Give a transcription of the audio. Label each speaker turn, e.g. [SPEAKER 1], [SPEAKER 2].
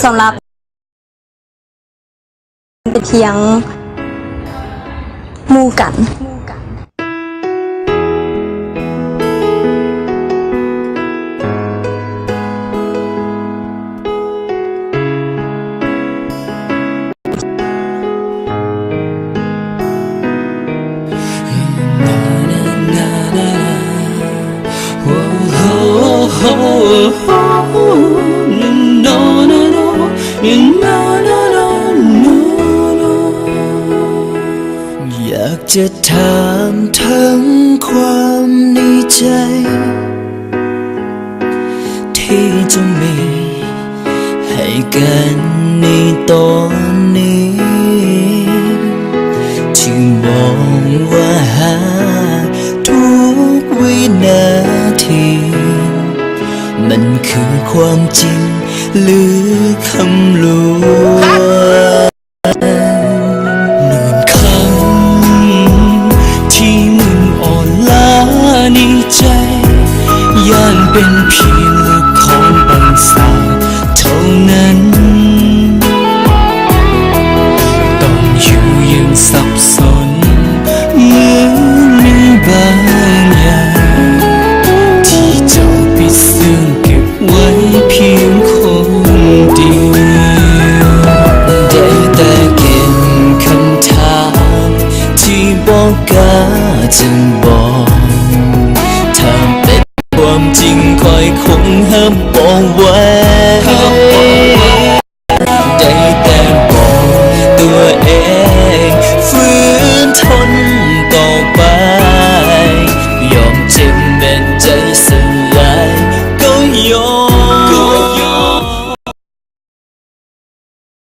[SPEAKER 1] สำหรับเป็นเพียงหมู่กัน
[SPEAKER 2] อยากจะถามทั้งความในใจ ที่จะมีให้กันในตอนนี้ ที่มองว่าหาทุกวินาทีมันคือความจริงหรือคำลวงหมื่นคำที่มึงอ่อนล้าในใจย่านเป็นเพียง